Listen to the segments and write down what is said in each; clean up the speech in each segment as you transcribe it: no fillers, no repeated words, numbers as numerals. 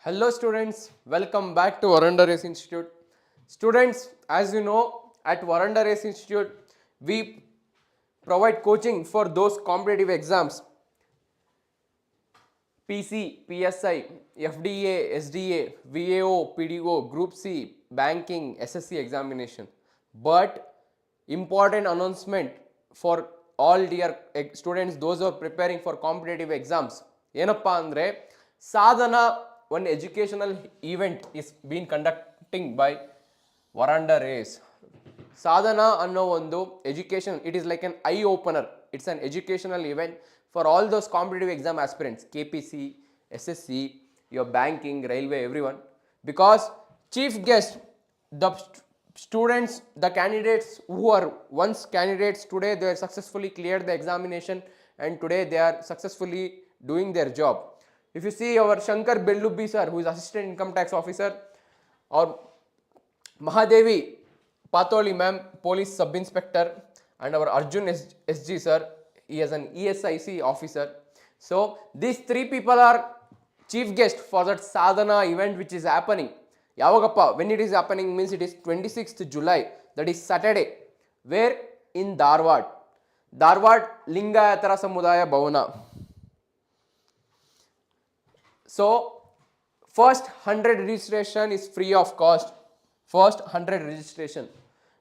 Hello students, welcome back to Varanda Race Institute. Students, as you know, at Varanda Race Institute, we provide coaching for those competitive exams. PC, PSI, FDA, SDA, VAO, PDO, Group C, Banking, SSC examination. But important announcement for all dear students, those who are preparing for competitive exams. ಏನಪ್ಪಾ ಅಂದರೆ Sadhana, one educational event is being conducting by Varanda Race. Sadhana ಅನ್ನೋ ಒಂದು education, it is like an eye opener. It's an educational event for all those competitive exam aspirants, KPC, SSC, your banking, railway, everyone. Because chief guest, the students, the candidates who are once candidates today, they are successfully cleared the examination and today they are successfully doing their job. If you see our Shankar Bellubbi sir, who is assistant income tax officer, or Mahadevi Patholi ma'am, police sub inspector, and our Arjun SG sir, he is an ESIC officer. So these three people are chief guest for that Sadhana event which is happening. Yavagappa, when it is happening means it is 26th July, that is Saturday. Where? In Dharwad. Dharwad Lingayatara Samudaya Bhavana. So first 100 registration is free of cost. First 100 registration.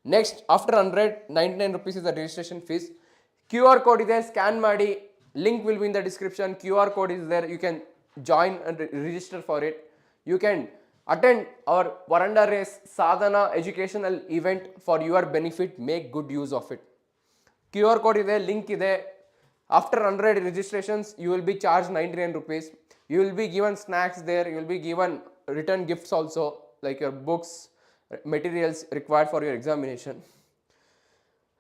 Next after 100, 99 rupees is the registration fees. QR code is there, scan madi. Link will be in the description. QR code is there. You can join and register for it. You can attend our Varanda Race Sadhana educational event for your benefit. Make good use of it. QR code is there, link is there. After 100 registrations, you will be charged 99 rupees. You will be given snacks there. You will be given return gifts also, like your books, materials required for your examination.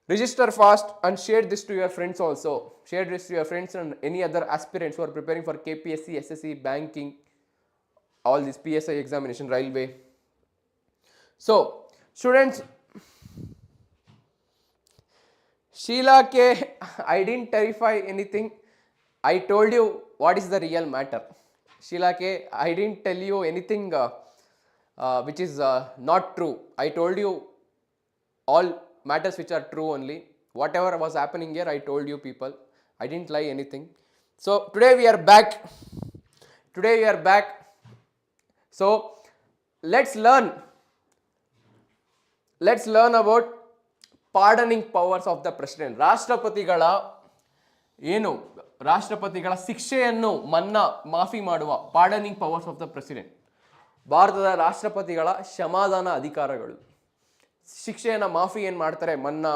Register fast and share this to your friends also. Share this to your friends and any other aspirants who are preparing for KPSC, SSC, banking, all this PSI examination, railway. So, students, Sheila K, I didn't terrify anything. I told you what is the real matter. Sheila K, I didn't tell you anything which is not true. I told you all matters which are true only. Whatever was happening here, I told you people. I didn't lie anything. So today we are back. So let's learn about pardoning powers of the president. ರಾಷ್ಟ್ರಪತಿಗಳ ಶಿಕ್ಷೆಯನ್ನು ಮನ್ನಾ ಮಾಫಿ ಮಾಡುವ pardoning powers of the president. ಭಾರತದ ರಾಷ್ಟ್ರಪತಿಗಳ ಕ್ಷಮಾದಾನ ಅಧಿಕಾರಗಳು. ಶಿಕ್ಷೆಯನ್ನು ಮಾಫಿ ಏನು ಮಾಡ್ತಾರೆ, ಮನ್ನಾ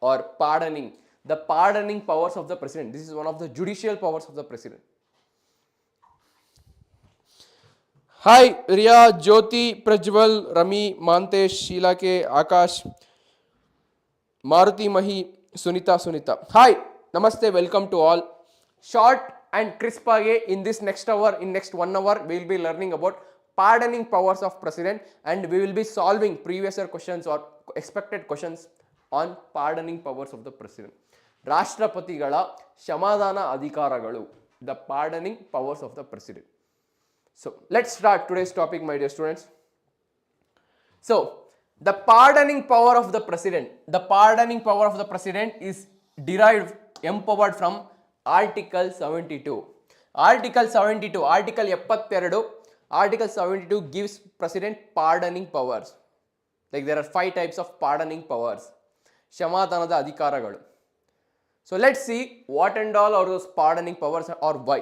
or pardoning, the pardoning powers of the president. This is one of the judicial powers of the president. Hi Riya, Jyoti, Prajwal, Rami, Manthesh, ಶೀಲಾಕೆ, Akash, Maruti Mahi, Sunita. Hi, Namaste, welcome to all. Short and crisp in this next hour, in next 1 hour, we will be learning about pardoning powers of president and we will be solving previous year questions or expected questions on pardoning powers of the president. ರಾಷ್ಟ್ರಪತಿಗಳ ಕ್ಷಮಾದಾನ ಅಧಿಕಾರಗಳು, the pardoning powers of the president. So, let's start today's topic, my dear students. So, the pardoning power of the president. The pardoning power of the president is derived, empowered from Article 72. Article 72, Article 72, Article 72 gives president pardoning powers. Like there are 5 types of pardoning powers. ಕ್ಷಮಾದಾನದ ಅಧಿಕಾರಗಳು. So let's see what and all are those pardoning powers or why.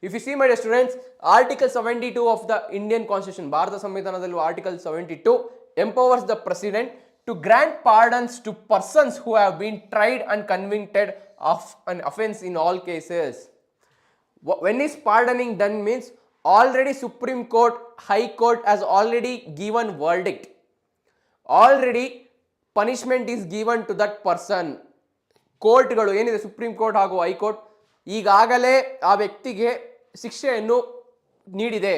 If you see, my dear students, Article 72 of the Indian Constitution, Bharat ಸಂವಿಧಾನದಲ್ಲಿ Article 72 empowers the president to grant pardons to persons who have been tried and convicted of an offense in all cases. When is pardoning done means already Supreme Court, High Court has already given verdict. Already punishment is given to that person. ಕೋರ್ಟ್ಗಳು ಏನಿದೆ, supreme court ಹಾಗೂ high court ಈಗಾಗಲೇ ಆ ವ್ಯಕ್ತಿಗೆ ಶಿಕ್ಷೆಯನ್ನು ನೀಡಿದೆ.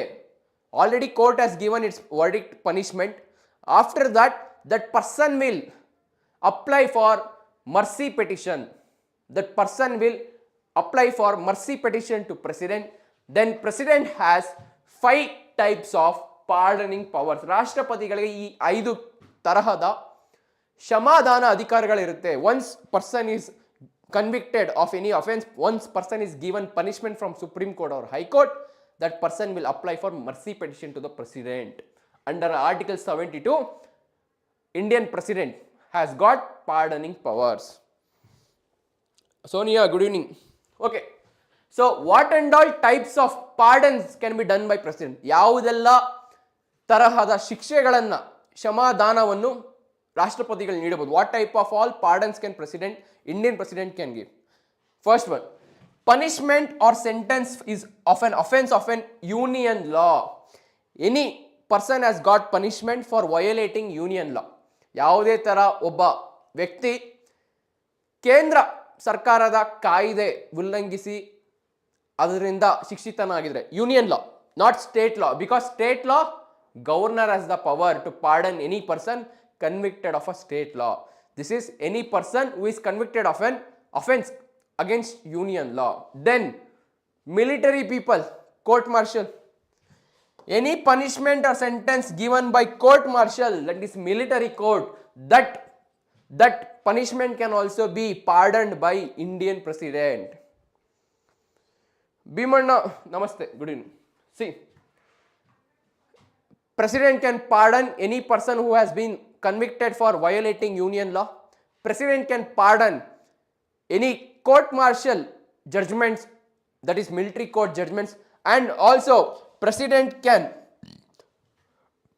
Already court has given it's verdict punishment. After that, that person will apply for mercy petition. That person will apply for mercy petition to president. Then president has 5 types of pardoning powers. ರಾಷ್ಟ್ರಪತಿಗಳಿಗೆ ಈ 5 ತರಹದ ಕ್ಷಮಾದಾನ ಅಧಿಕಾರಗಳಿರುತ್ತೆ. Once person is convicted of any offense, once person is given punishment from Supreme Court or High Court, that person will apply for mercy petition to the president. Under Article 72, Indian president has got pardoning powers. Sonia, good evening. Okay, so what and all types of pardons can be done by president? ಯಾವುದೆಲ್ಲ ತರಹದ ಶಿಕ್ಷೆಗಳನ್ನು ಕ್ಷಮಾದಾನವನ್ನು ರಾಷ್ಟ್ರಪತಿಗಳು ನೀಡಬಹುದು? What type of all pardons can president, Indian president can give? First one, punishment or sentence is of an offense of an union law. Any person has got punishment for violating union law. ಯಾವುದೇ ತರ ಒಬ್ಬ ವ್ಯಕ್ತಿ ಕೇಂದ್ರ ಸರ್ಕಾರದ ಕಾಯ್ದೆ ಉಲ್ಲಂಘಿಸಿ ಅದರಿಂದ ಶಿಕ್ಷಿತನಾಗಿದ್ರೆ, union law, not state law, because state law governor has the power to pardon any person convicted of a state law. This is any person who is convicted of an offense against union law. Then military people, court martial, any punishment or sentence given by court martial, that is military court, that punishment can also be pardoned by Indian president. Bhimanna, namaste, good evening. See, president can pardon any person who has been convicted for violating union law. President can pardon any court martial judgments, that is military court judgments, and also president can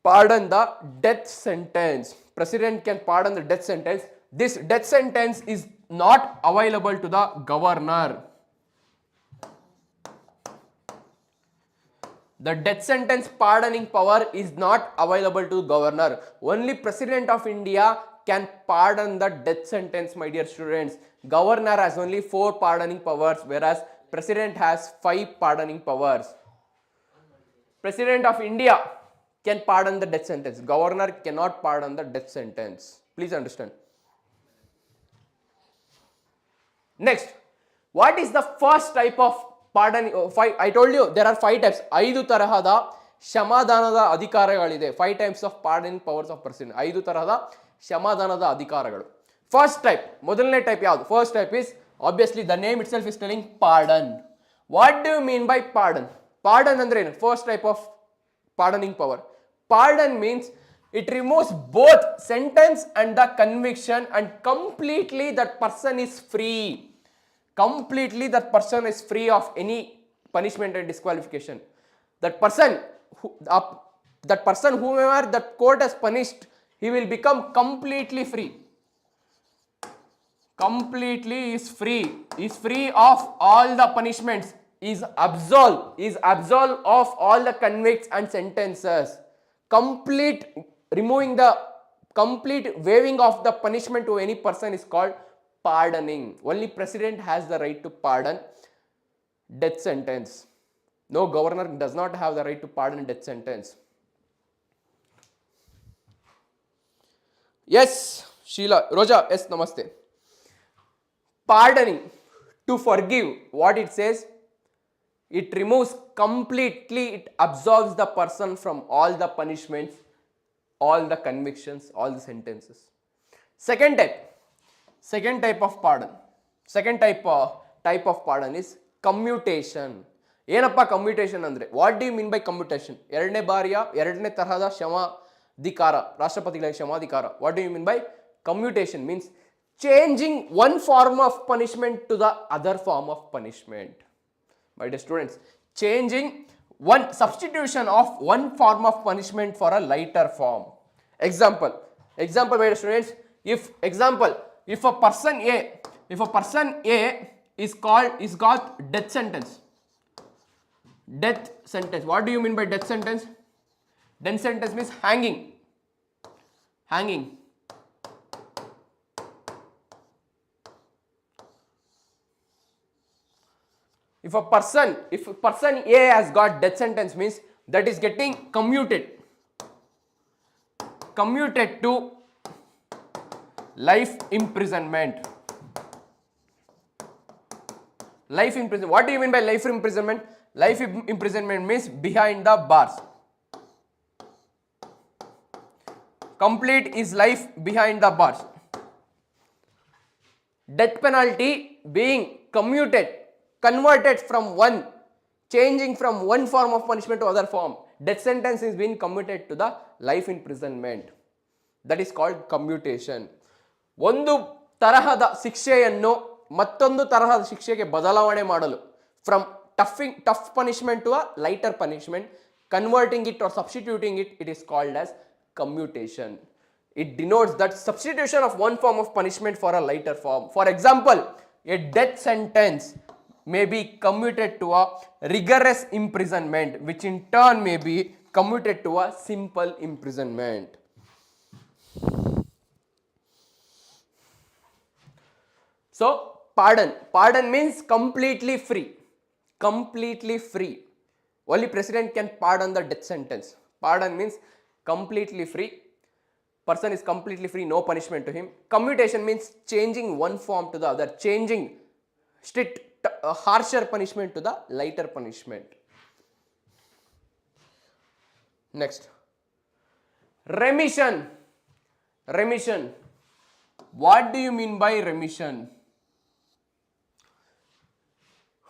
pardon the death sentence. President can pardon the death sentence. This death sentence is not available to the governor. The death sentence pardoning power is not available to governor. Only president of India can pardon the death sentence, my dear students. Governor has only 4 pardoning powers, whereas president has 5 pardoning powers. President of India can pardon the death sentence. Governor cannot pardon the death sentence. Please understand. Next, what is the first type of pardon? I told you there are 5 types. 5 ತರಹದ ಕ್ಷಮಾದಾನದ ಅಧಿಕಾರಗಳಿದೆ. 5 types of pardoning powers of president. 5 ತರಹದ ಕ್ಷಮಾದಾನದ ಅಧಿಕಾರಗಳು. First type, ಮೊದಲನೇ type ಯಾವುದು? First type is obviously the name itself is telling pardon. What do you mean by pardon? Pardon ಅಂದ್ರೆ ಏನು? First type of pardoning power. Pardon means it removes both sentence and the conviction, and completely that person is free. Completely that person is free of any punishment and disqualification. That person whomever that court has punished, he will become completely free. Completely is free of all the punishments, is absolved of all the convicts and sentences. Removing the complete waiving of the punishment to any person is called pardoning. Only president has the right to pardon death sentence. No governor does not have the right to pardon death sentence. Yes, Sheila, Roja, yes, namaste. Pardoning, to forgive, what it says, it removes completely, it absolves the person from all the punishments, all the convictions, all the sentences. Second type of pardon. Second type of pardon is commutation. ಏನಪ್ಪ commutation ಅಂದರೆ? What do you mean by commutation? ಎರಡನೇ ತರಹದ ಕ್ಷಮಾಧಿಕಾರ, ರಾಷ್ಟ್ರಪತಿಗಳಿಗೆ ಕ್ಷಮಾಧಿಕಾರ. What do you mean by commutation? Means changing one form of punishment to the other form of punishment. My dear students, changing one substitution of one form of punishment for a lighter form. Example, my dear students, if a person A is got death sentence. What do you mean by death sentence? Death sentence means hanging. If person A has got death sentence, means that is getting commuted to life imprisonment. What do you mean by life imprisonment? Life imprisonment means behind the bars. complete his life behind the bars. Death penalty being converted from changing from one form of punishment to other form. Death sentence is being commuted to the life imprisonment. That is called commutation. ಒಂದು ತರಹದ ಶಿಕ್ಷೆಯನ್ನು ಮತ್ತೊಂದು ತರಹದ ಶಿಕ್ಷೆಗೆ ಬದಲಾವಣೆ ಮಾಡಲು from tough punishment to a lighter punishment, converting it or substituting it, it is called as commutation. It denotes that substitution of one form of punishment for a lighter form. For example, a death sentence may be commuted to a rigorous imprisonment, which in turn may be commuted to a simple imprisonment. So, pardon means completely free. Completely free. Only president can pardon the death sentence. Pardon means completely free. Person is completely free, no punishment to him. Commutation means changing one form to the other, changing strict, harsher punishment to the lighter punishment. Next, remission. Remission. What do you mean by remission?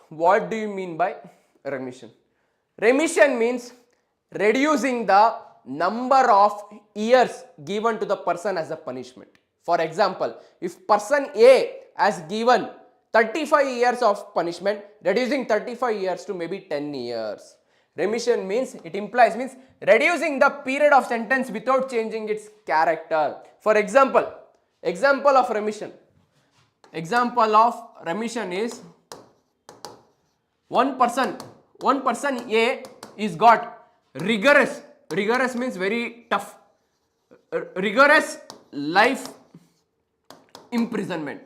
What do you mean by remission? Remission means reducing the number of years given to the person as a punishment. For example, if person A has given 35 years of punishment, reducing 35 years to maybe 10 years. Remission means, it implies means reducing the period of sentence without changing its character. For example of remission. Example of remission is one person A is got rigorous means very tough, rigorous life imprisonment.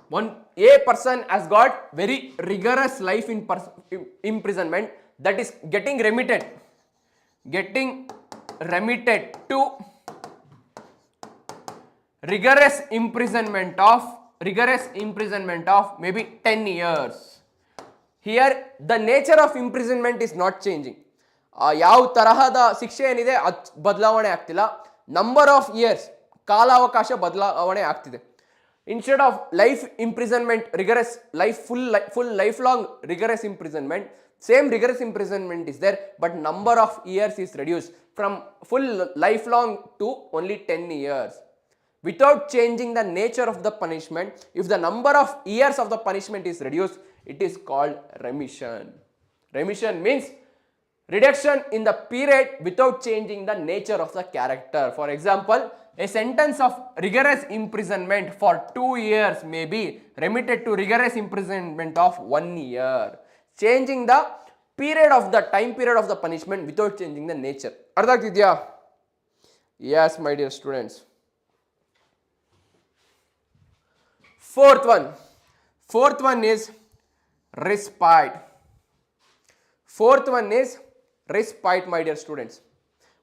One A person has got very rigorous life imprisonment, that is getting remitted to rigorous imprisonment of maybe 10 years. Here the nature of imprisonment is not changing. ಯಾವ ತರಹದ ಶಿಕ್ಷೆ ಏನಿದೆ ಅದು ಬದಲಾವಣೆ ಆಗ್ತಿಲ್ಲ, number of years ಕಾಲಾವಕಾಶ ಬದಲಾವಣೆ ಆಗ್ತಿದೆ. Instead of life imprisonment, rigorous life, full lifelong rigorous imprisonment, same rigorous imprisonment is there, but number of years is reduced from full lifelong to only 10 years. Without changing the nature of the punishment, if the number of years of the punishment is reduced, it is called remission. Remission means reduction in the period without changing the nature of the character. For example, a sentence of rigorous imprisonment for 2 years may be remitted to rigorous imprisonment of 1 year, changing the period of the time period of the punishment without changing the nature. ಅರ್ಥ ಆಗ್ತಿದ್ಯಾ? Yes, my dear students. Fourth one is respite. Fourth one is respite, my dear students.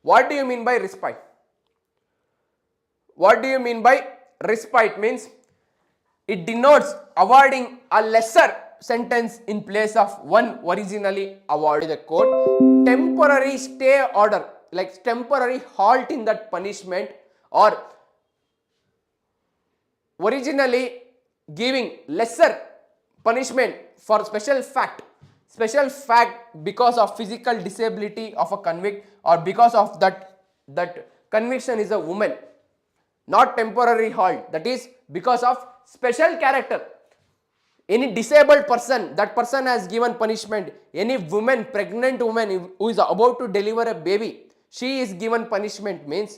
What do you mean by respite? What do you mean by respite? Means it denotes awarding a lesser sentence in place of one originally awarded. The court temporary stay order, like temporary halt in that punishment, or originally giving lesser punishment for special fact because of physical disability of a convict, or because of that conviction is a woman. Not temporary halt, that is because of special character. Any disabled person, that person has given punishment. Any woman, pregnant woman who is about to deliver a baby, she is given punishment, means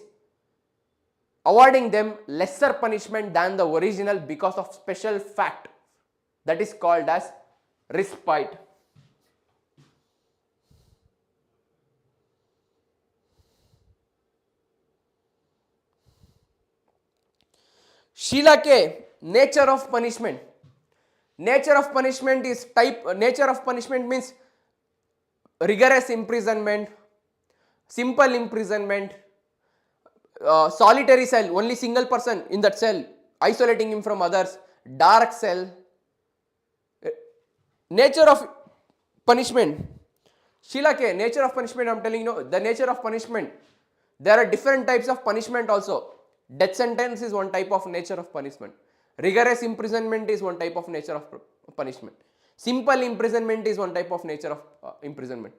awarding them lesser punishment than the original because of special fact. That is called as respite. Shilake, nature of punishment. Nature of punishment is nature of punishment means rigorous imprisonment, simple imprisonment, solitary cell, only single person in that cell, isolating him from others, dark cell. Nature of punishment, Shilake, nature of punishment, I'm telling you, the nature of punishment. There are different types of punishment also. Death sentence is one type of nature of punishment. Rigorous imprisonment is one type of nature of punishment. Simple imprisonment is one type of nature of imprisonment.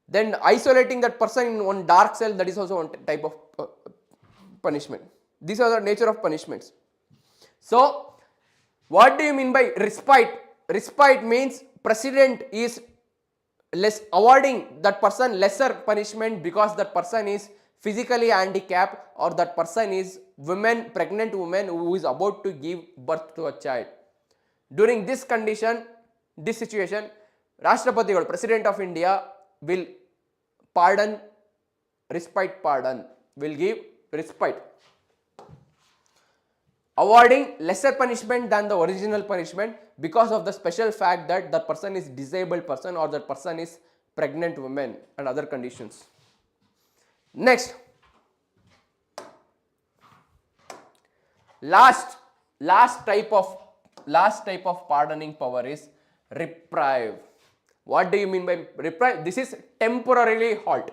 Then isolating that person in one dark cell, that is also one type of punishment. These are the nature of punishments. So, what do you mean by respite? Respite means president is awarding that person lesser punishment because that person is physically handicapped or that person is pregnant woman who is about to give birth to a child. During this condition, this situation, Rashtrapati, President of India, will pardon, respite pardon, will give respite, awarding lesser punishment than the original punishment because of the special fact that the person is disabled person or that person is pregnant woman and other conditions. Next, last type of pardoning power is reprieve. What do you mean by reprieve? This is temporarily halt.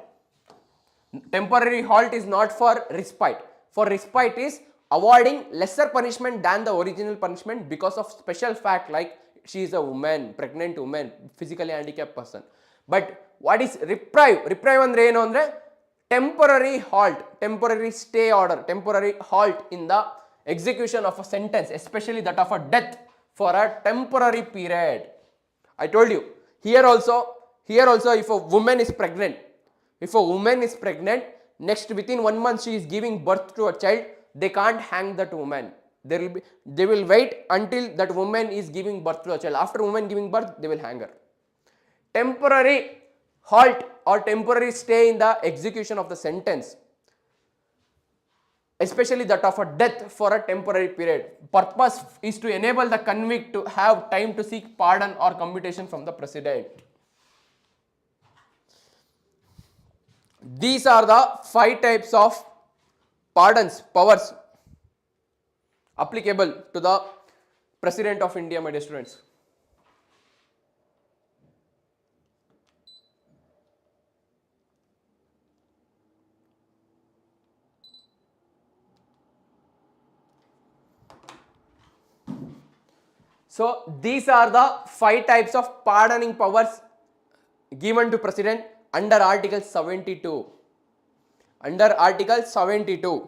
Temporary halt is not for respite. For respite is awarding lesser punishment than the original punishment because of special fact like she is a woman, pregnant woman, physically handicapped person. But what is reprieve? Reprieve andre enu andre temporary halt, temporary stay order, temporary halt in the execution of a sentence, especially that of a death, for a temporary period. I told you, here also if a woman is pregnant, next within 1 month she is giving birth to a child, they can't hang that woman. They will wait until that woman is giving birth to a child. After woman giving birth, they will hang her. Temporary halt or temporary stay in the execution of the sentence, especially that of a death, for a temporary period. Purpose is to enable the convict to have time to seek pardon or commutation from the president. These are the 5 types of pardons, powers applicable to the President of India, my dear students. So these are the 5 types of pardoning powers given to President under Article 72. Under Article 72.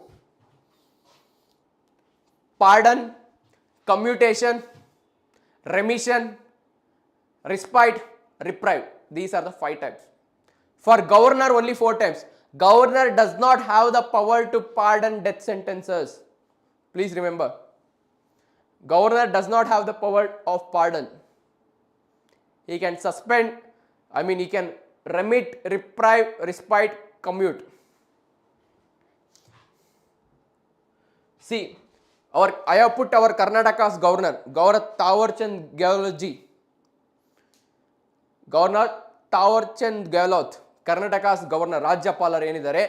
Pardon, commutation, remission, respite, reprieve. These are the 5 types. For governor, only 4 times. Governor does not have the power to pardon death sentences. Please remember. Governor does not have the power of pardon. He can suspend, he can remit, reprieve, respite, commute. See, I have put our Karnataka's governor, Governor Tawarchand Gehlot. Governor Tawarchand Gehlot, Karnataka's governor, Rajyapalar ಏನಿದ್ದಾರೆ,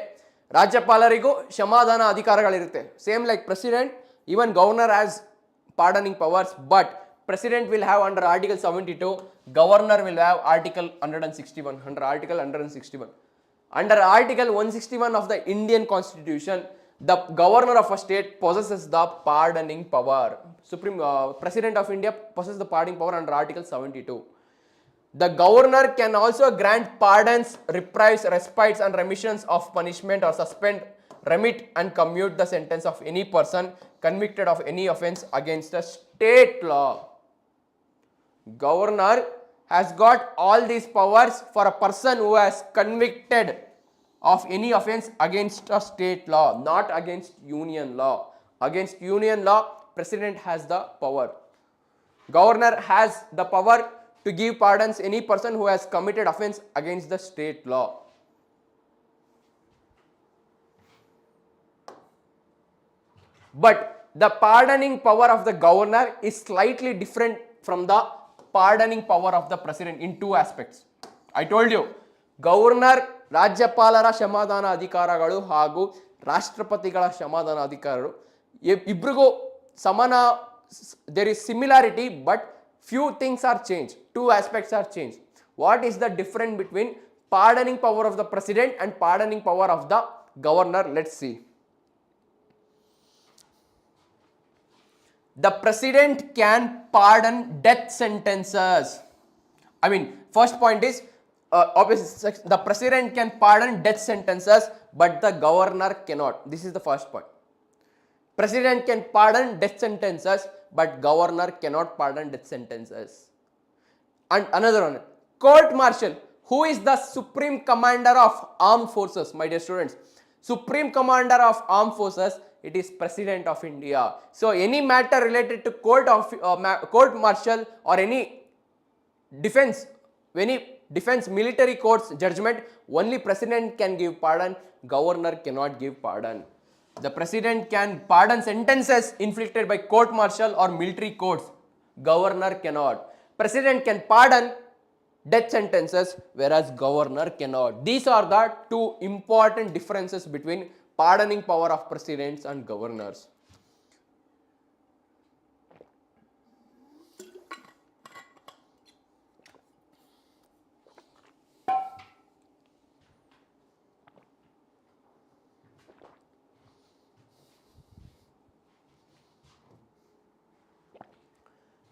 ರಾಜ್ಯಪಾಲರಿಗೂ ಕ್ಷಮಾದಾನ ಅಧಿಕಾರಗಳಿರುತ್ತೆ. Same like president, even governor has pardoning powers, but president will have under Article 72, governor will have Article 161. Under Article 161. Under Article 161 of the Indian Constitution, the governor of a state possesses the pardoning power. President of India possesses the pardoning power under Article 72. The governor can also grant pardons, reprieves, respites and remissions of punishment or suspend, remit and commute the sentence of any person convicted of any offence against a state law. Governor has got all these powers for a person who has convicted of any offence against a state law, not against union law. Against union law, president has the power. Governor has the power to give pardons any person who has committed offence against the state law. But the pardoning power of the governor is slightly different from the pardoning power of the president in 2 aspects. I told you, governor, ರಾಜ್ಯಪಾಲರ ಕ್ಷಮಾದಾನ ಅಧಿಕಾರಗಳು ಹಾಗೂ ರಾಷ್ಟ್ರಪತಿಗಳ ಕ್ಷಮಾದಾನ ಅಧಿಕಾರಗಳು ಇಬ್ಬರಿಗೂ there is similarity, but few things are changed. 2 aspects are changed. What is the difference between pardoning power of the president and pardoning power of the governor? Let's see. The president can pardon death sentences. I mean, first point is obviously the president can pardon death sentences, but the governor cannot. This is the first point. President can pardon death sentences, but governor cannot pardon death sentences. And another one, court martial. Who is the supreme commander of armed forces, my dear students? Supreme commander of armed forces, it is President of India. So any matter related to court martial or any defense military court's judgment, only president can give pardon, governor cannot give pardon. The president can pardon sentences inflicted by court martial or military courts, governor cannot. President can pardon death sentences, whereas governor cannot. These are the two important differences between pardoning power of presidents and governors.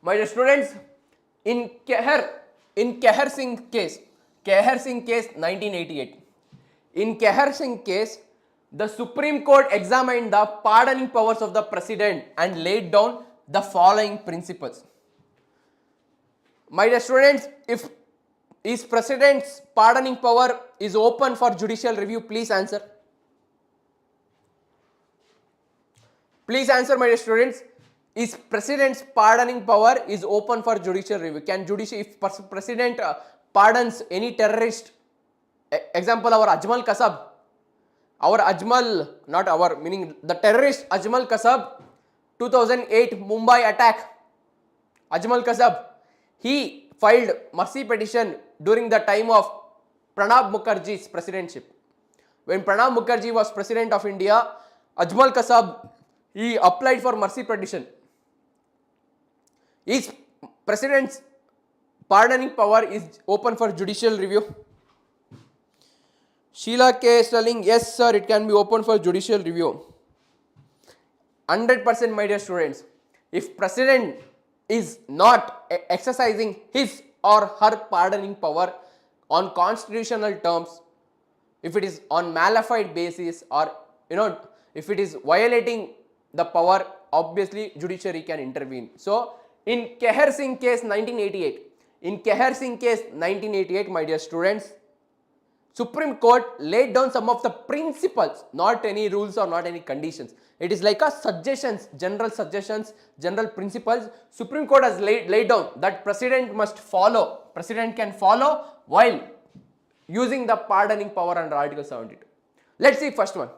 My dear students, in Keher Singh case 1988. In Keher Singh case, the Supreme Court examined the pardoning powers of the president and laid down the following principles. My dear students, if is president's pardoning power is open for judicial review, please answer. Please answer, my dear students. Is president's pardoning power is open for judicial review? Can if president pardons any terrorist, example our Ajmal Kasab, meaning the terrorist Ajmal Kasab, 2008 Mumbai attack, Ajmal Kasab, he filed mercy petition during the time of Pranab Mukherjee's presidentship. When Pranab Mukherjee was president of India, Ajmal Kasab, he applied for mercy petition. Is president's pardoning power is open for judicial review? Sheila K is telling yes sir, it can be open for judicial review. 100%, my dear students. If president is not exercising his or her pardoning power on constitutional terms, if it is on malified basis or if it is violating the power, obviously judiciary can intervene. So in Keher Singh case 1988, my dear students, Supreme Court laid down some of the principles, not any rules or not any conditions. It is like a suggestions, general principles. Supreme Court has laid down that president can follow while using the pardoning power under Article 72. Let's see first one.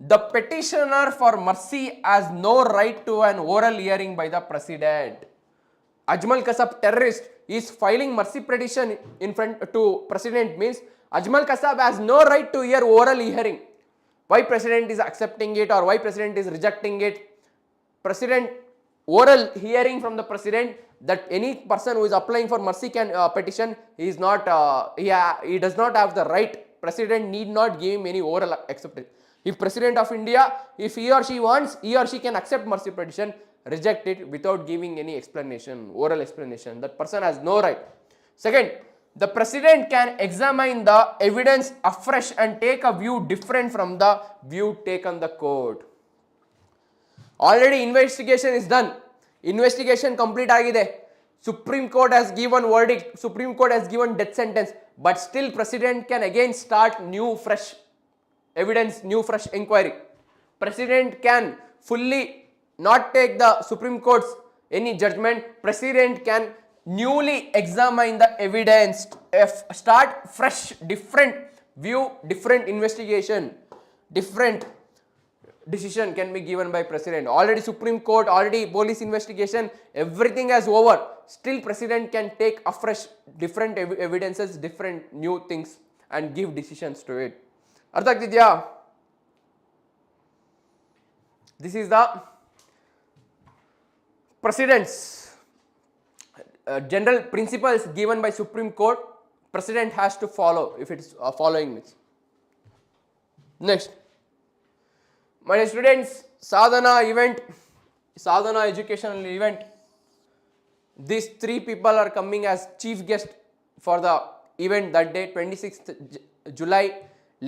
The petitioner for mercy has no right to an oral hearing by the president. Ajmal Kasab, terrorist, is filing mercy petition in front to president, means Ajmal Kasab has no right to hear oral hearing. Why president is accepting it or why president is rejecting it? President, oral hearing from the president, that any person who is applying for mercy petition, he does not have the right. President need not give him any oral acceptance. If President of India, if he or she wants, he or she can accept mercy petition, reject it without giving any explanation, oral explanation. That person has no right. Second, the president can examine the evidence afresh and take a view different from the view taken the court. Already investigation is done. Investigation complete agide. Supreme Court has given verdict. Supreme Court has given death sentence. But still president can again start new fresh evidence, new fresh inquiry. President can fully not take the Supreme Court's any judgment. President can newly examine the evidence, start fresh, different view, different investigation, different decision can be given by president. Already Supreme Court, already police investigation, everything has over. Still president can take afresh different evidences, different new things and give decisions to it. ಅರ್ಥ ಆಗ್ತಿದ್ಯಾ? This is the president's general principles given by Supreme Court president has to follow if it's following this. Next, my dear students, Sadhana event, Sadhana educational event. These three people are coming as chief guest for the event that day, 26th July,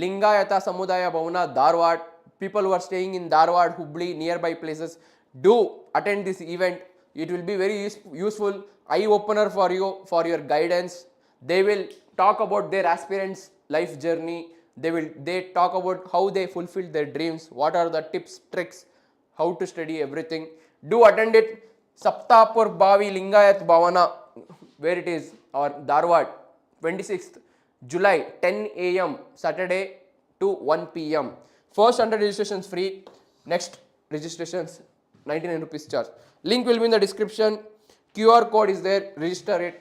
Lingayata Samudaya Bhavana, Dharwad. People who are staying in Dharwad, Hubli, nearby places, do attend this event. It will be very useful, eye-opener for you, for your guidance. They will talk about their aspirants' life journey. They talk about how they fulfilled their dreams, what are the tips, tricks, how to study everything. Do attend it. Saptapur Bhavi Lingayat Bhavana, where it is, or Dharwad, 26th July, 10 a.m. Saturday to 1 p.m. First 100 registrations free. Next registrations 99 rupees charge. Link will be in the description. QR code is there. Register it.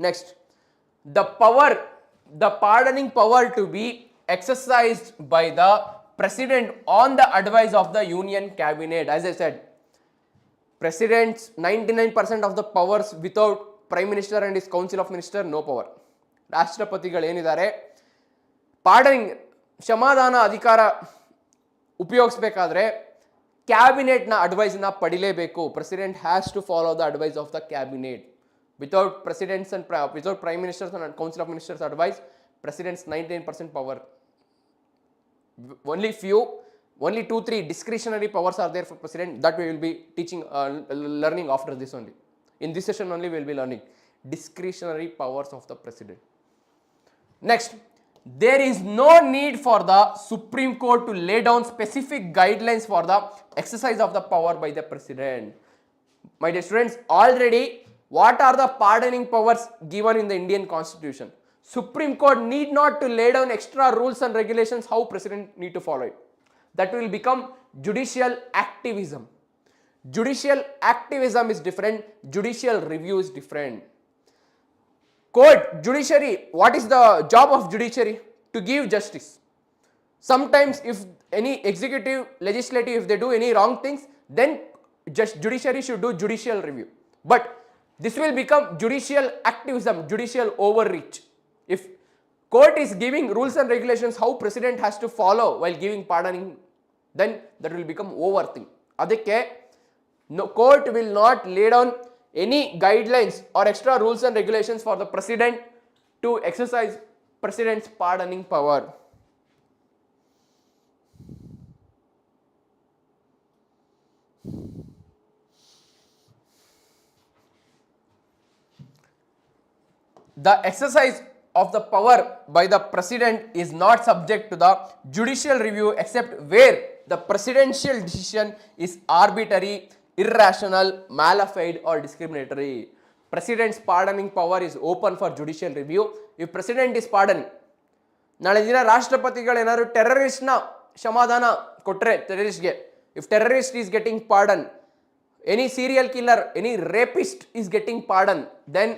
Next, the pardoning power to be exercised by the president on the advice of the union cabinet. As I said, president's 99% of the powers, without prime minister and his council of minister, no power. ರಾಷ್ಟ್ರಪತಿಗಳು ಏನಿದ್ದಾರೆ ಪಾರ್ಡನಿಂಗ್ ಕ್ಷಮಾದಾನ ಅಧಿಕಾರ ಉಪಯೋಗಿಸಬೇಕಾದ್ರೆ ಕ್ಯಾಬಿನೆಟ್ನ ಅಡ್ವೈಸ್ನ ಪಡಿಲೇಬೇಕು. President has to follow the advice of the cabinet. Without presidents and without prime ministers and council of ministers advice, president's 99% power. Only 2-3 discretionary powers are there for president. That we will be teaching, learning after this only. In this session only we will be learning discretionary powers of the president. Next, there is no need for the Supreme Court to lay down specific guidelines for the exercise of the power by the president. My dear students, already what are the pardoning powers given in the Indian Constitution? Supreme Court need not to lay down extra rules and regulations how president need to follow it. That will become judicial activism. Judicial activism is different. Judicial review is different. Court, judiciary, what is the job of judiciary? To give justice. Sometimes if any executive, legislative, if they do any wrong things, then just judiciary should do judicial review. But this will become judicial activism, judicial overreach. If court is giving rules and regulations how president has to follow while giving pardoning, then that will become overthink. Adakke no, court will not lay down any guidelines or extra rules and regulations for the president to exercise president's pardoning power. The exercise of the power by the president is not subject to the judicial review except where the presidential decision is arbitrary, irrational, malafide or discriminatory. President's pardoning power is open for judicial review. If president is pardoned, ನಾಳೆ ದಿನ ರಾಷ್ಟ್ರಪತಿಗಳು ಏನಾದ್ರು ಟೆರರಿಸ್ಟ್ನ ಕ್ಷಮಾದಾನ ಕೊಟ್ಟರೆ ಟೆರರಿಸ್ಟ್ಗೆ, if terrorist is getting pardoned, any serial killer, any rapist is getting pardoned, then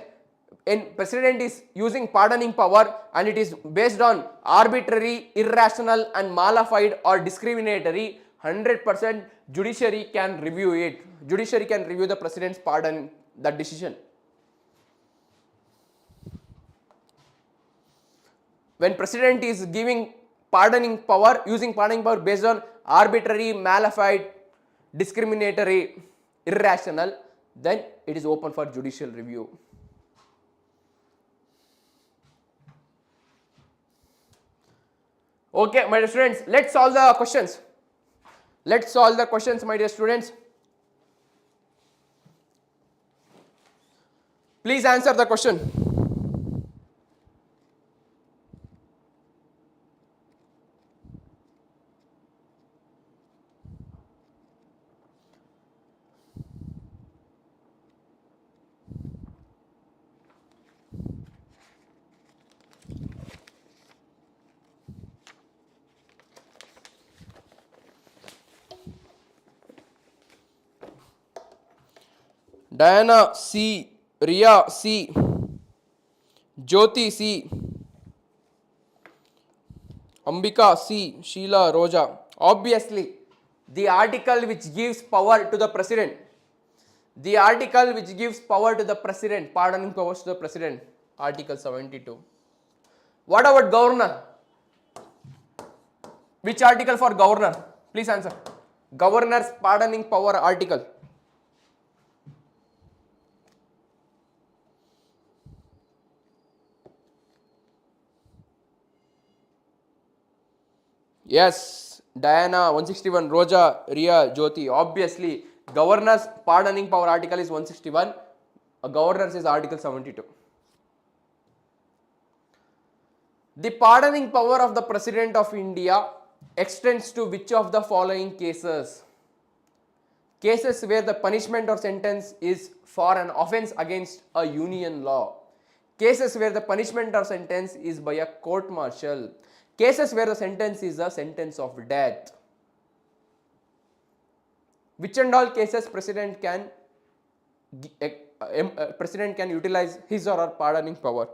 and president is using pardoning power and it is based on arbitrary, irrational and malafide or discriminatory, 100% judiciary can review it. Judiciary can review the president's pardon, that decision. When president is giving pardoning power, using pardoning power based on arbitrary, malafide, discriminatory, irrational, then it is open for judicial review. Okay, my dear students, let's solve the questions. Let's solve the questions, my dear students. Please answer the question. Diana C, Ria C, Jyoti C, Ambika C, Sheila Roja. Obviously, the article which gives power to the president, the article which gives power to the president, pardoning powers to the president, Article 72. What about governor? Which article for governor? Please answer. Governor's pardoning power article. Yes, Diana 161, Roja, Ria, Jyoti. Obviously, governor's pardoning power article is 161. A governor's is article 72. The pardoning power of the President of India extends to which of the following cases? Cases where the punishment or sentence is for an offence against a union law. Cases where the punishment or sentence is by a court martial. Cases where the sentence is a sentence of death. Which and all cases President can utilize his or her pardoning power?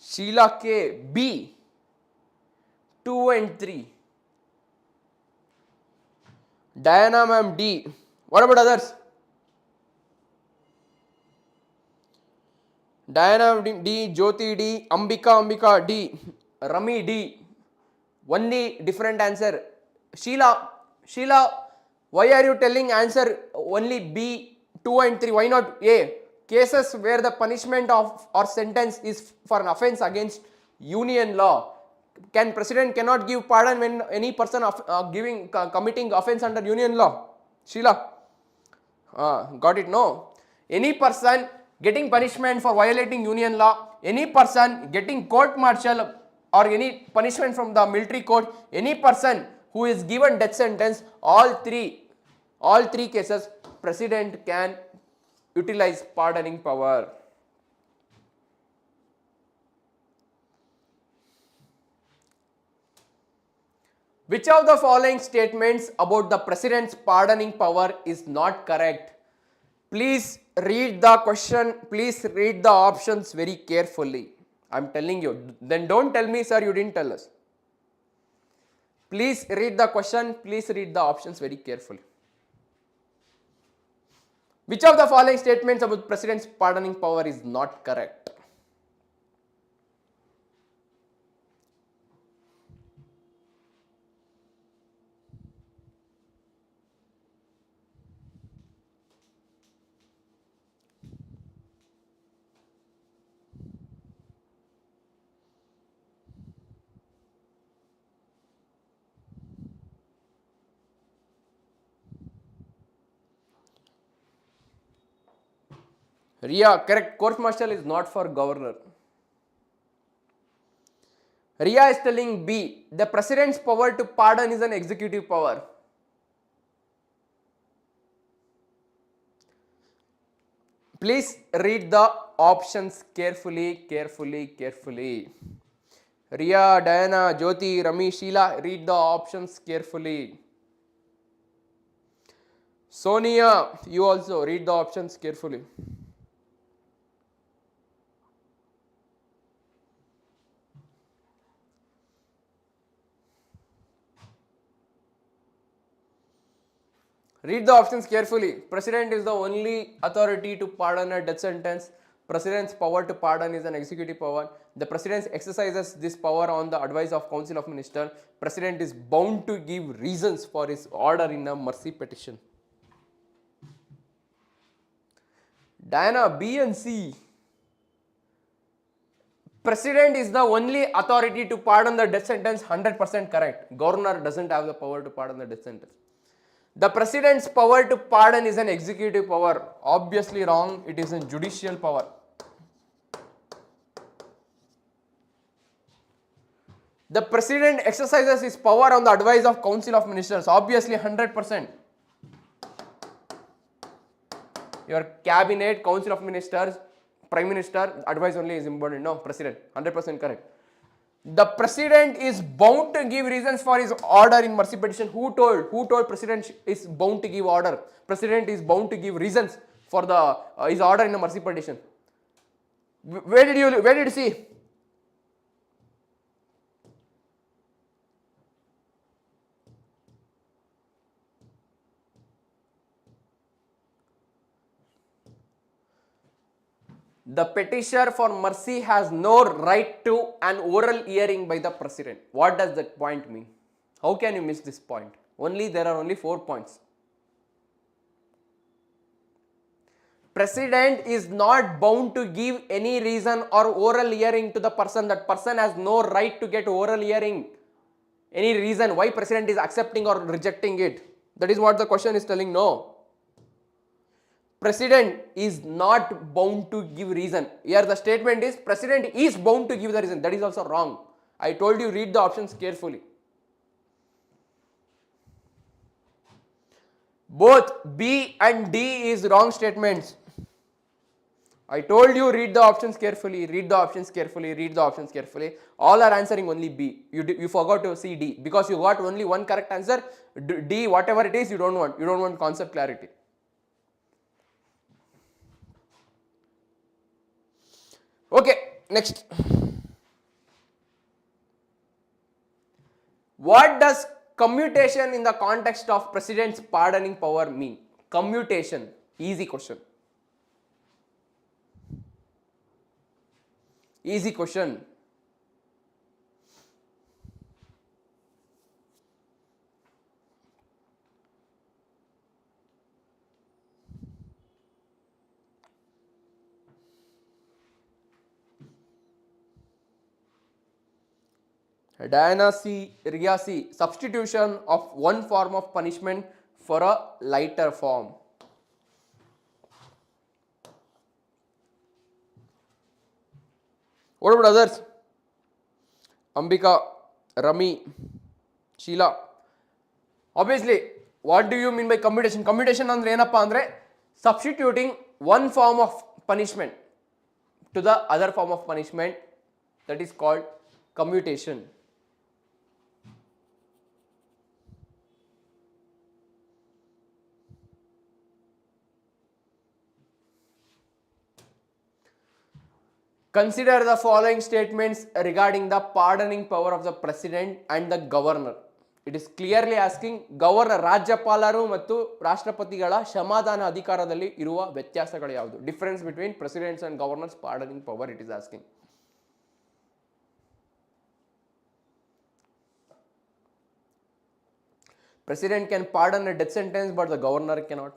Sheila K, B, 2 and 3. Diana ma'am, D. What about others? Diana D, Jyoti D, Ambika D, Rami D. Only different answer. Sheila, why are you telling answer only B, 2 and 3? Why not A? Cases where the punishment of or sentence is for an offence against union law. President cannot give pardon when any person committing offence under union law. Sheila, got it? No. Any person getting punishment for violating union law, any person getting court martial or any punishment from the military court, any person who is given death sentence, all three cases President can utilize pardoning power. Which of the following statements about the President's pardoning power is not correct? Please read the question, please read the options very carefully. I am telling you. Then don't tell me, sir, you didn't tell us. Please read the question, please read the options very carefully. Which of the following statements about President's pardoning power is not correct? Ria, correct. Court martial is not for governor. Ria is telling B. The President's power to pardon is an executive power. Please read the options carefully. Ria, Diana, Jyoti, Rami, Sheila, read the options carefully. Sonia, you also read the options carefully. Read the options carefully. President is the only authority to pardon a death sentence. President's power to pardon is an executive power. The President exercises this power on the advice of Council of Ministers. President is bound to give reasons for his order in a mercy petition. Diana, B and C. President is the only authority to pardon the death sentence, 100% correct. Governor doesn't have the power to pardon the death sentence. The President's power to pardon is an executive power. Obviously wrong, it is a judicial power. The President exercises his power on the advice of Council of Ministers. Obviously 100%. Your cabinet, Council of Ministers, Prime Minister, advice only is important. No, President, 100% correct. The President is bound to give reasons for his order in mercy petition. Who told President is bound to give order? President is bound to give reasons for his order in a mercy petition. Where did you see? The petitioner for mercy has no right to an oral hearing by the president. What does that point mean? How can you miss this point? There are only 4 points. President is not bound to give any reason or oral hearing to the person. That person has no right to get oral hearing. Any reason why president is accepting or rejecting it. That is what the question is telling. No. President is not bound to give reason. Here the statement is president is bound to give the reason. That is also wrong. I told you read the options carefully. Both B and D is wrong statements. I told you read the options carefully, read the options carefully, read the options carefully. All are answering only B. You forgot to see D because you got only one correct answer. D, whatever it is, you don't want. You don't want concept clarity. Okay, next. What does commutation in the context of president's pardoning power mean? Commutation, easy question. Easy question. Diana C. Ria C. Substitution of one form of punishment for a lighter form. What about others? Ambika, Rami, Sheila. Obviously, what do you mean by commutation? Commutation andre enappa andre substituting one form of punishment to the other form of punishment, that is called commutation. Consider the following statements regarding the pardoning power of the president and the governor. It is clearly asking governor, ರಾಜ್ಯಪಾಲರು ಮತ್ತು ರಾಷ್ಟ್ರಪತಿಗಳ ಕ್ಷಮಾದಾನ ಅಧಿಕಾರದಲ್ಲಿ ಇರುವ ವ್ಯತ್ಯಾಸಗಳು ಯಾವುದು? Difference between presidents and governors pardoning power it is asking. President can pardon a death sentence but the governor cannot.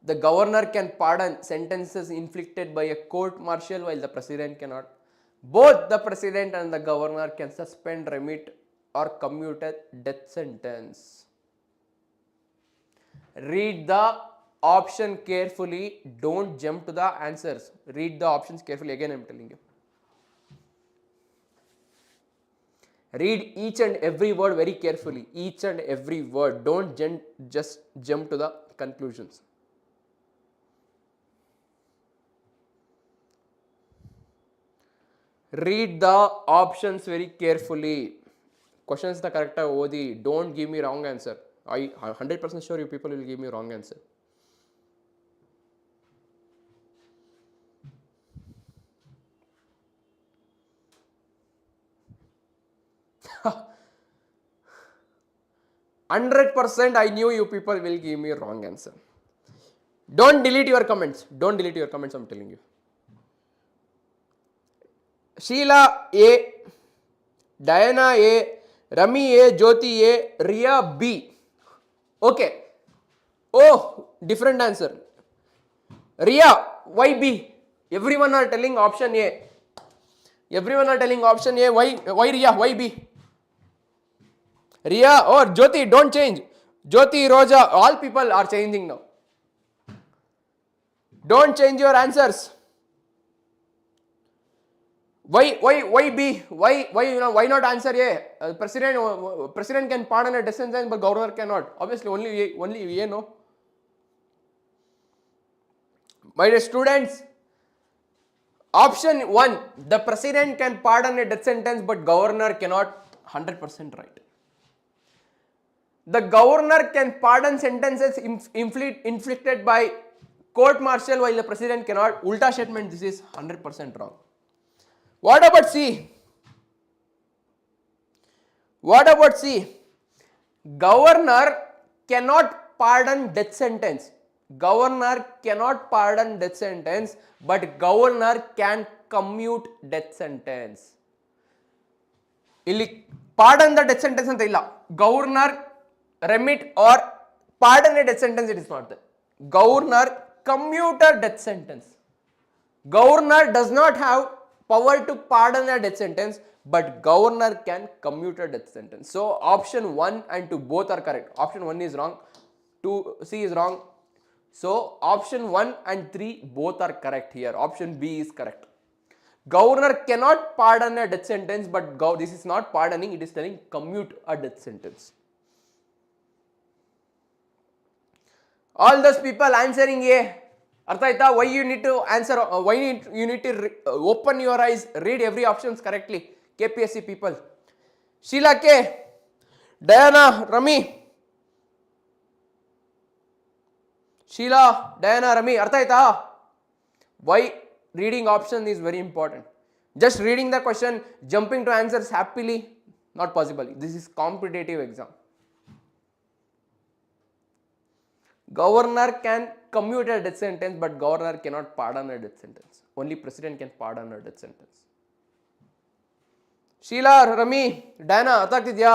The governor can pardon sentences inflicted by a court martial while the president cannot. Both the president and the governor can suspend, remit or commute a death sentence. Read the option carefully. Don't jump to the answers. Read the options carefully. Again I am telling you. Read each and every word very carefully. Each and every word. Don't just jump to the conclusions. Read the options very carefully. Questions the correct odi. Don't give me wrong answer. I 100% sure you people will give me wrong answer. %, I knew you people will give me wrong answer. Don't delete your comments. Don't delete your comments, I'm telling you. Sheila A, Diana A, Rami A, Jyoti A, Ria B. Okay. Oh, different answer. Ria, why B? Everyone are telling option A. Everyone are telling option A. Why Ria? Why B? Ria or Jyoti, don't change. Jyoti, Roja, all people are changing now. Don't change your answers. Why B? Why not answer A? President can pardon a death sentence, but governor cannot. Obviously, only A, no. My dear students, option 1, the president can pardon a death sentence, but governor cannot. 100% right. The governor can pardon sentences inflicted by court martial while the president cannot. Ulta statement, this is 100% wrong. What about C? What about C? Governor cannot pardon death sentence. Governor cannot pardon death sentence, but governor can commute death sentence. ಇಲ್ಲಿ pardon the death sentence ಅಂತ ಇಲ್ಲ. Governor remit or pardon a death sentence, it is not there. Governor commute a death sentence. Governor does not have power to pardon a death sentence, but governor can commute a death sentence. So option 1 and 2 both are correct. Option 1 is wrong, 2C is wrong. So option 1 and 3 both are correct here. Option B is correct. Governor cannot pardon a death sentence, but this is not pardoning, it is telling commute a death sentence. All those people answering A, artha aita? Why you need to answer, why you need to open your eyes, read every options correctly. KPSC people. Sheila K, Diana, Rami. Sheila, Diana, Rami, artha aita? Why reading option is very important. Just reading the question, jumping to answers happily, not possible. This is competitive exam. Governor can commute a death sentence, but governor cannot pardon a death sentence. Only president can pardon a death sentence. Sheila, Rami, Diana, artha ಆಗ್ತಿದ್ಯಾ?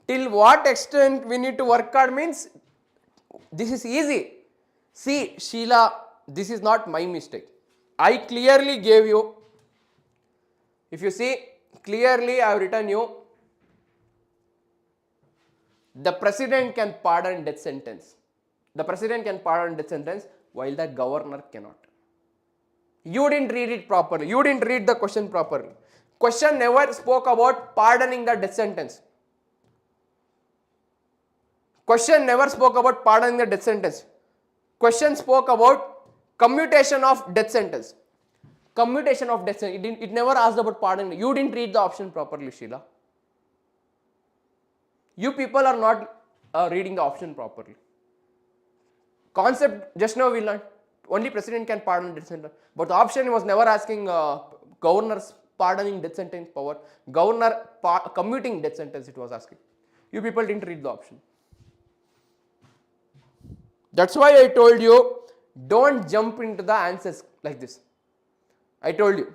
Till what extent we need to work hard means this is easy. See, Sheila, this is not my mistake. I clearly gave you. If you see, clearly I have written you. The president can pardon death sentence. The president can pardon death sentence while the governor cannot. You didn't read it properly. You didn't read the question properly. Question never spoke about pardoning the death sentence. Question never spoke about pardoning the death sentence. Question spoke about commutation of death sentence. Commutation of death sentence. It never asked about pardoning. You didn't read the option properly, Sheila. You people are not reading the option properly. Concept just now we learned. Only president can pardon death sentence. But the option was never asking governors pardoning death sentence power. Governor commuting death sentence it was asking. You people didn't read the option. That's why I told you, don't jump into the answers like this. I told you.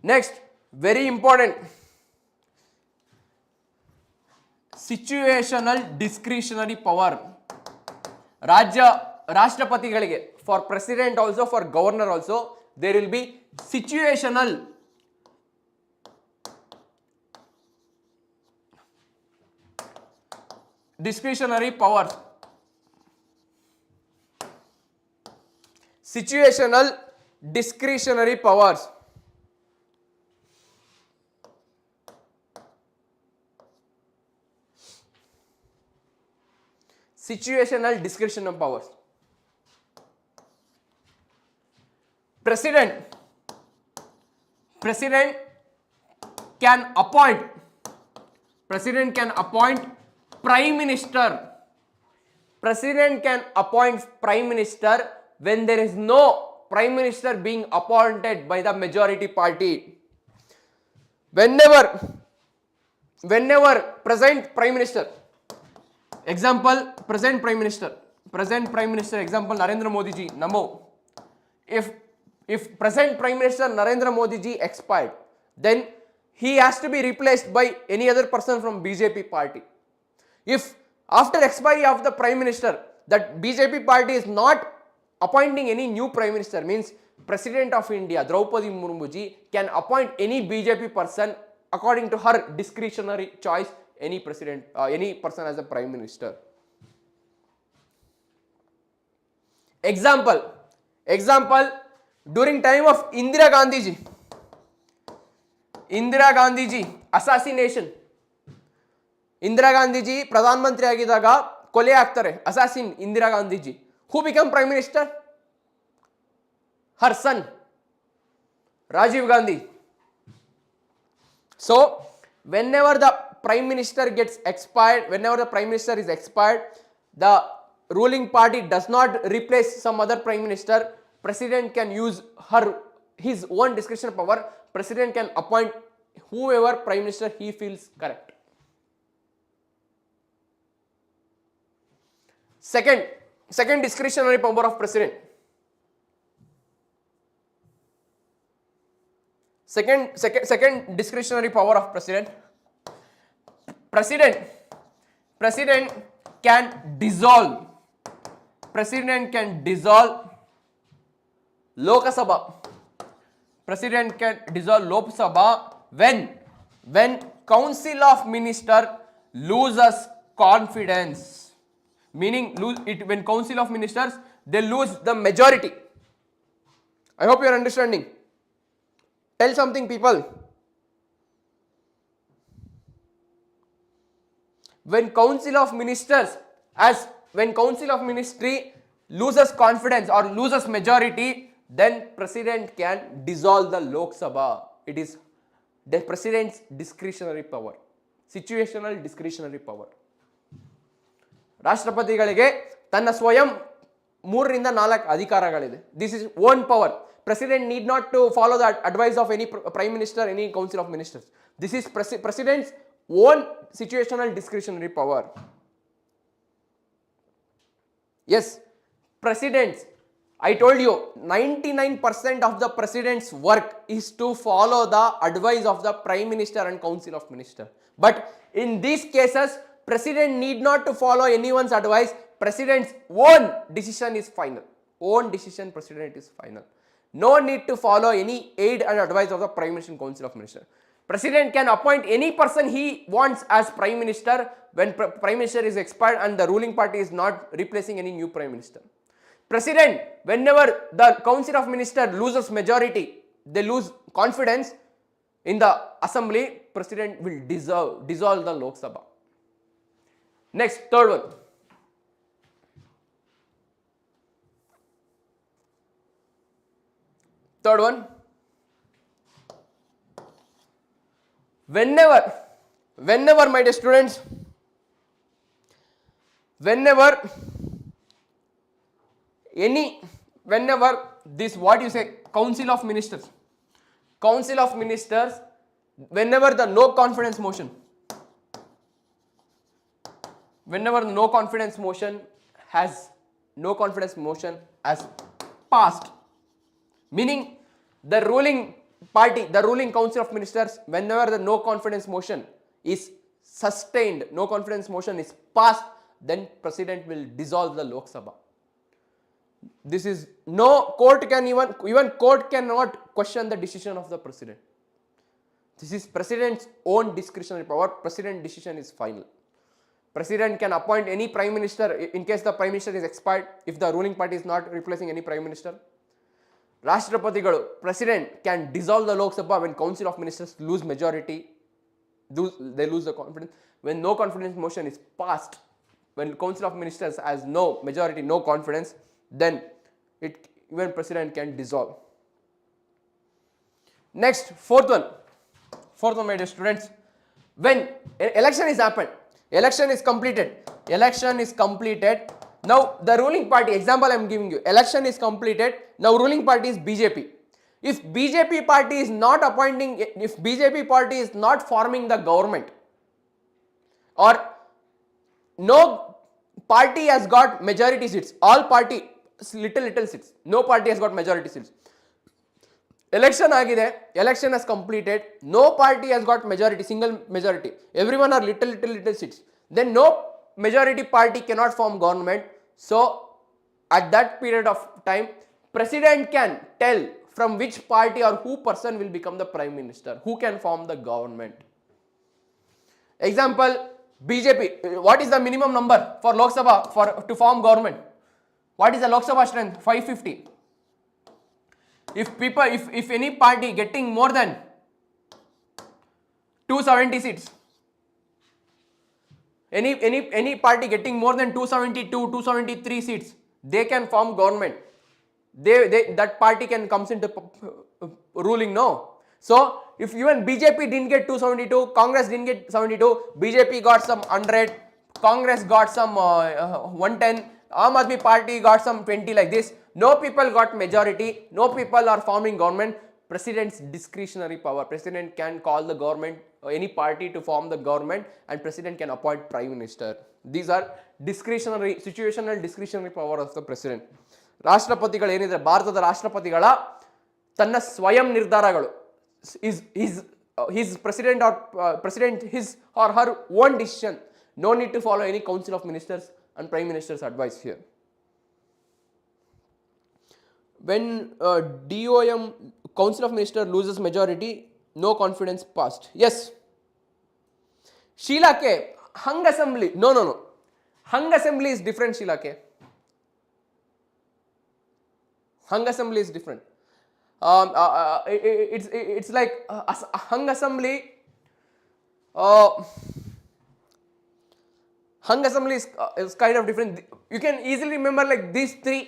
Next, very important. Situational discretionary power. Rashtrapatigalige, for president also, for governor also, there will be situational discretionary powers. Situational discretionary powers. Situational discretionary powers. President can appoint. President can appoint Prime Minister. President can appoint Prime Minister when there is no Prime Minister being appointed by the majority party. Whenever present Prime Minister, example present Prime Minister, example Narendra Modi ji, Namo. If present Prime Minister Narendra Modi ji expired, then he has to be replaced by any other person from BJP party. If after expiry of the Prime Minister, that BJP party is not appointing any new Prime Minister, means President of India, Draupadi Murmu ji, can appoint any BJP person according to her discretionary choice, any person as a Prime Minister. Example, during time of Indira Gandhi ji assassination. Indira Gandhiji Pradhan Mantri ಆಗಿದ್ದಾಗ ಕೊಲೆ ಆಗ್ತಾರೆ, assassin Indira Gandhiji. Who become prime minister? Har sun. Rajiv Gandhi. So, whenever the prime minister gets expired, whenever the prime minister is expired, the ruling party does not replace some other prime minister. President can use his own discretion power. President can appoint whoever prime minister he feels correct. Second discretionary power of president. Second discretionary power of president. President can dissolve. President can dissolve Lok Sabha. President can dissolve Lok Sabha when Council of Minister loses confidence. Meaning when Council of Ministers they lose the majority. I hope you are understanding. Tell something, people. When Council of Ministers, when Council of Ministry loses confidence or loses majority, then President can dissolve the Lok Sabha. It is the President's discretionary power. Situational discretionary power. ರಾಷ್ಟ್ರಪತಿಗಳಿಗೆ ತನ್ನ ಸ್ವಯಂ 3 ರಿಂದ 4 ಅಧಿಕಾರಗಳಿದೆ. This is one power. President need not to follow the advice of any prime minister, any council of ministers. This is president's own situational discretionary power. Yes, presidents, I told you 99% of the president's work is to follow the advice of the prime minister and council of minister. But in these cases, president need not to follow anyone's advice. President's own decision is final. Own decision president is final. No need to follow any aid and advice of the prime minister and council of minister. President can appoint any person he wants as prime minister when prime minister is expired and the ruling party is not replacing any new prime minister. President, whenever the council of minister loses majority, they lose confidence in the assembly, president will dissolve the Lok Sabha. Next, third one. Third one. Whenever my dear students, whenever this what you say council of ministers, whenever the no confidence motion, has passed, meaning the ruling party, the ruling council of ministers, whenever the no confidence motion is sustained, no confidence motion is passed, then president will dissolve the Lok Sabha. This is no court can even court cannot question the decision of the president. This is president's own discretionary power. President decision is final. President can appoint any prime minister in case the prime minister is expired if the ruling party is not replacing any prime minister. Rashtrapatigalu, president can dissolve the Lok Sabha when council of ministers lose majority, they lose the confidence. When no confidence motion is passed, when council of ministers has no majority, no confidence, then even president can dissolve. Next, fourth one, my dear students, when election is happened, election is completed, now the ruling party, example I am giving you, election is completed, now ruling party is BJP. If BJP party is not forming the government, or no party has got majority seats, all party little seats, no party has got majority seats. Election agide, election has completed, no party has got majority, single majority, everyone are little seats, then no majority party cannot form government. So at that period of time, president can tell from which party or who person will become the prime minister, who can form the government. Example, BJP, what is the minimum number for Lok Sabha to form government? What is the Lok Sabha strength? 550. If any party getting more than 270 seats, any party getting more than 272, 273 seats, they can form government. That party can comes into ruling, no. So if even BJP didn't get 272, Congress didn't get 72, BJP got some 100, Congress got some 110, Aam Aadmi Party got some 20, like this. No people got majority, no people are forming government. President's discretionary power. President can call the government, any party to form the government, and president can appoint prime minister. These are discretionary, situational discretionary power of the president. ರಾಷ್ಟ್ರಪತಿಗಳು ಏನಿದೆ, ಭಾರತದ ರಾಷ್ಟ್ರಪತಿಗಳ ತನ್ನ ಸ್ವಯಂ ನಿರ್ಧಾರಗಳು, his president his or her own decision. No need to follow any council of ministers and prime minister's advice here. When DOM, council of minister, loses majority, no confidence passed. Yes. Sheila K, hung assembly. No. Hung assembly is different, Sheila K. Hung assembly is different. It's like hung assembly. Hung assembly is kind of different. You can easily remember like these three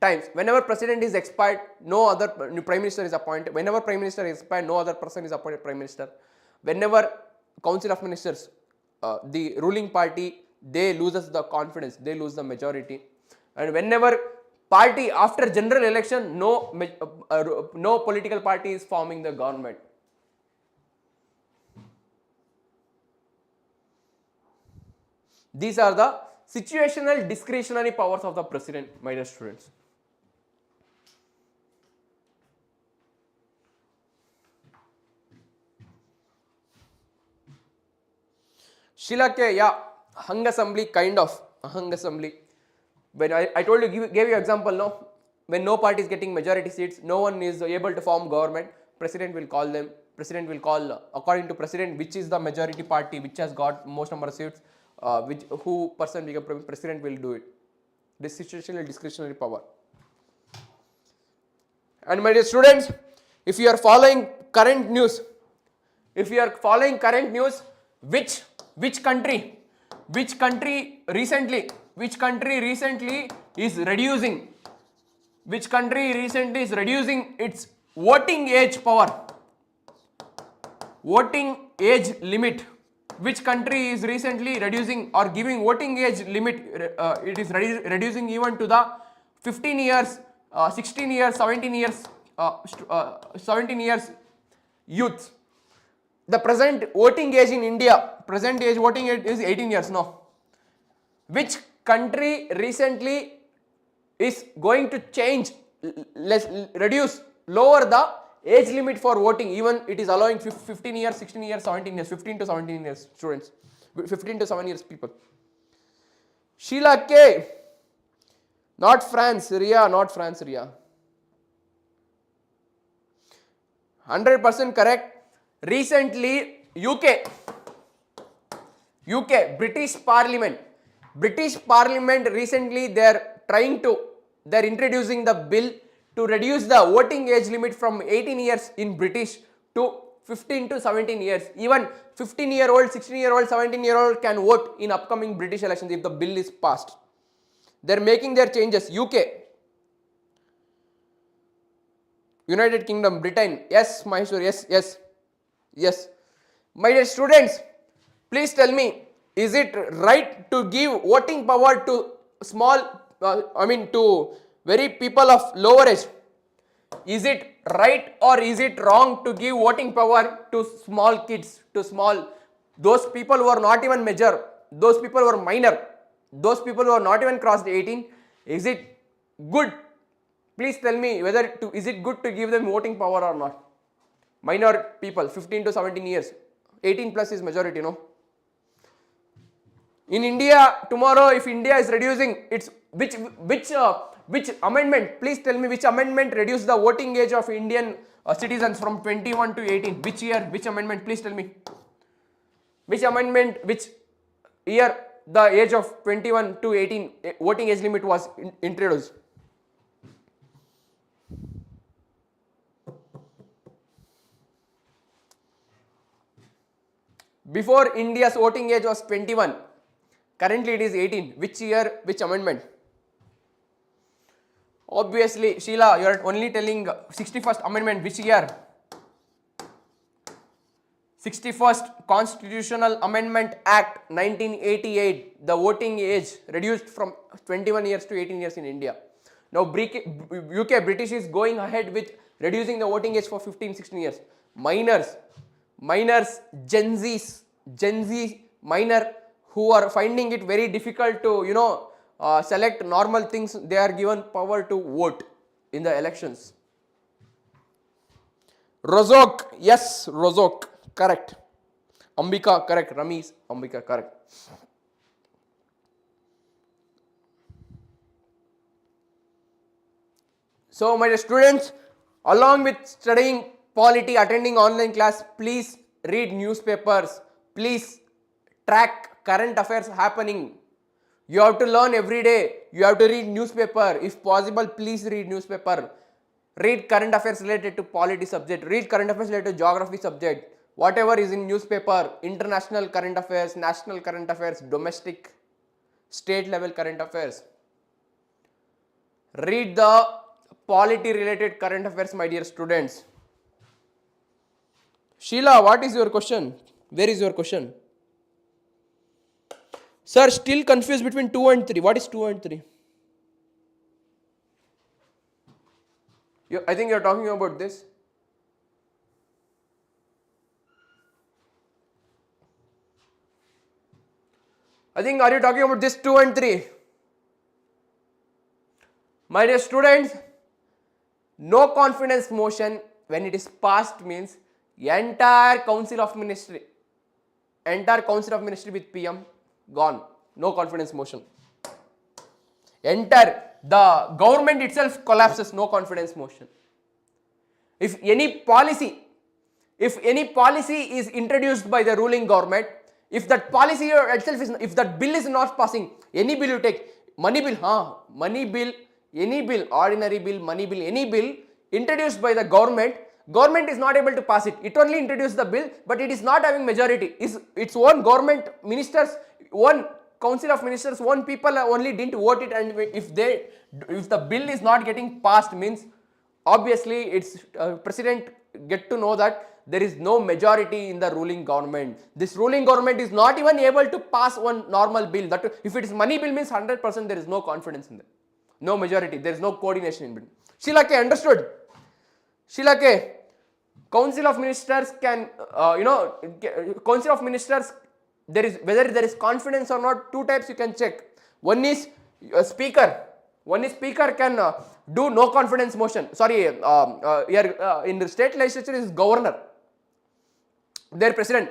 times. Whenever president is expired, no other prime minister is appointed. Whenever prime minister is expired, no other person is appointed prime minister. Whenever council of ministers, the ruling party, they loses the confidence, they lose the majority. And whenever party after general election, no political party is forming the government. These are the situational discretionary powers of the president, my dear students. Sheila K, yeah, hung assembly, kind of hung assembly. When I told you, gave you example, no? When no party is getting majority seats, no one is able to form government, president will call them. President will call, according to president, which is the majority party, which has got most number of seats, who person become president will do it. This situational discretionary power. And my dear students, if you are following current news, which country recently is reducing its voting age power, voting age limit? Which country is recently reducing or giving voting age limit? It is reducing even to the 15 years, 16 years, 17 years, 17 years youth. The present voting age in India, present age voting age is 18 years now. Which country recently is going to change, lower the age limit for voting? Even it is allowing 15 years, 16 years, 17 years, 15 to 17 years students, 15 to 7 years people. Sheila K, not France, Ria, not France, Ria. 100% correct. Recently, UK, British Parliament recently they're introducing the bill to reduce the voting age limit from 18 years in British to 15 to 17 years. Even 15-year-old, 16-year-old, 17-year-old can vote in upcoming British elections if the bill is passed. They're making their changes. UK, United Kingdom, Britain. Yes, Maheshwar, yes. My dear students, please tell me, is it right to give voting power to to very people of lower age? Is it right or is it wrong to give voting power to small kids, those people who are not even major, those people who are minor, those people who are not even crossed 18? Is it good? Please tell me is it good to give them voting power or not? Minor people, 15 to 17 years, 18 plus is majority, no? In India, tomorrow, if India is reducing its, which amendment, please tell me which amendment reduced the voting age of Indian citizens from 21 to 18? Which year, which amendment, please tell me. Which amendment, which year the age of 21 to 18 voting age limit was introduced? Before India's voting age was 21, currently it is 18. Which year, which amendment? Obviously, Sheila, you are only telling 61st Amendment, which year? 61st Constitutional Amendment Act 1988, the voting age reduced from 21 years to 18 years in India. Now UK, British is going ahead with reducing the voting age for 15, 16 years. Minors, Gen Z minor who are finding it very difficult to, select normal things, they are given power to vote in the elections. Rozok, yes, Rozok. Correct. Ambika, correct. Ramesh, Ambika, correct. So, my dear students, along with studying polity, attending online class, please read newspapers. Please track current affairs happening. You have to learn every day. You have to read newspaper. If possible, please read newspaper. Read current affairs related to polity subject. Read current affairs related to geography subject. Whatever is in newspaper, international current affairs, national current affairs, domestic, state level current affairs. Read the polity related current affairs, my dear students. Sheila, what is your question? Where is your question? Sir, still confused between 2 and 3. What is 2 and 3? I think you are talking about this. I think, are you talking about this 2 and 3? My dear students, no confidence motion when it is passed means entire Council of Ministry with PM gone. No confidence motion. The government itself collapses. No confidence motion. If any policy is introduced by the ruling government, if that policy itself is, if that bill is not passing, any bill you take, money bill, any bill, ordinary bill, money bill, any bill introduced by the government is not able to pass it. It only introduced the bill, but it is not having majority. Its own government ministers, one council of ministers, one people only didn't vote it, and if the bill is not getting passed, means obviously its president get to know that there is no majority in the ruling government. This ruling government is not even able to pass one normal bill. That if it is money bill means 100% there is no confidence in them. No majority. There is no coordination in between. Sheila K, understood? Sheila K, Council of Ministers can, Council of Ministers, whether there is confidence or not, two types you can check. One is speaker. Speaker can do no confidence motion. Sorry, here in the state legislature is governor, their president.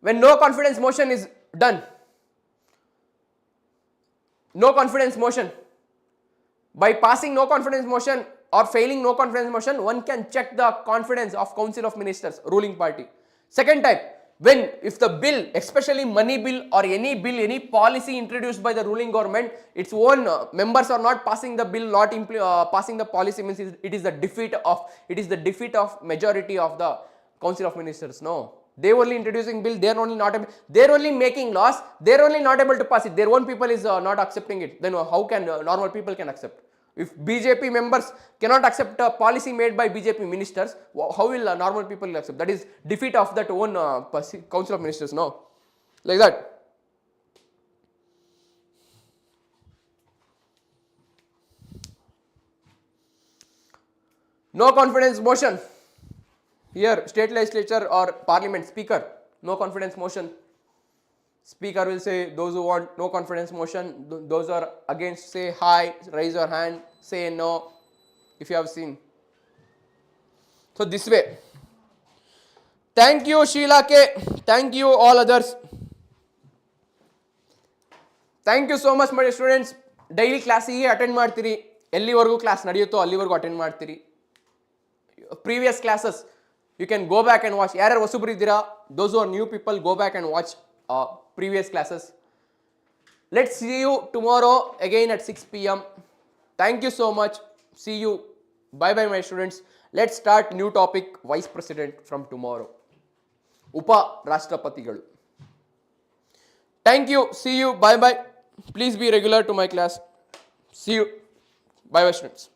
When no confidence motion is done, no confidence motion, by passing no confidence motion or failing no confidence motion, one can check the confidence of Council of Ministers, ruling party. Second type, if the bill, especially money bill or any bill, any policy introduced by the ruling government, its own members are not passing the bill, not passing the policy, means it is the defeat of majority of the Council of Ministers. No, they only introducing bill, they are only making laws, they are only not able to pass it. Their own people is not accepting it. Then how can normal people can accept? If BJP members cannot accept a policy made by BJP ministers, how will normal people accept? That is defeat of that own Council of Ministers, no? Like that. No confidence motion. Here, state legislature or parliament, speaker, no confidence motion. Speaker will say, those who want no confidence motion, those who are against say hi, raise your hand, say no, if you have seen. So this way. Thank you Sheila K. Thank you all others. Thank you so much my students. Daily class attend ಮಾಡ್ತೀರಿ, ಎಲ್ಲಿವರೆಗೂ class ನಡೆಯುತ್ತೋ ಅಲ್ಲಿವರೆಗೂ attend ಮಾಡ್ತೀರಿ. Previous classes you can go back and watch. ಯಾರ್ಯಾರು ಹೊಸಬ್ರು ಇದ್ದೀರಾ, those who are new people, go back and watch previous classes. Let's see you tomorrow again at 6 p.m. Thank you so much. See you. Bye bye my students. Let's start new topic, Vice President from tomorrow. Upa Rashtrapatigalu. Thank you. See you. Bye bye. Please be regular to my class. See you. Bye bye students.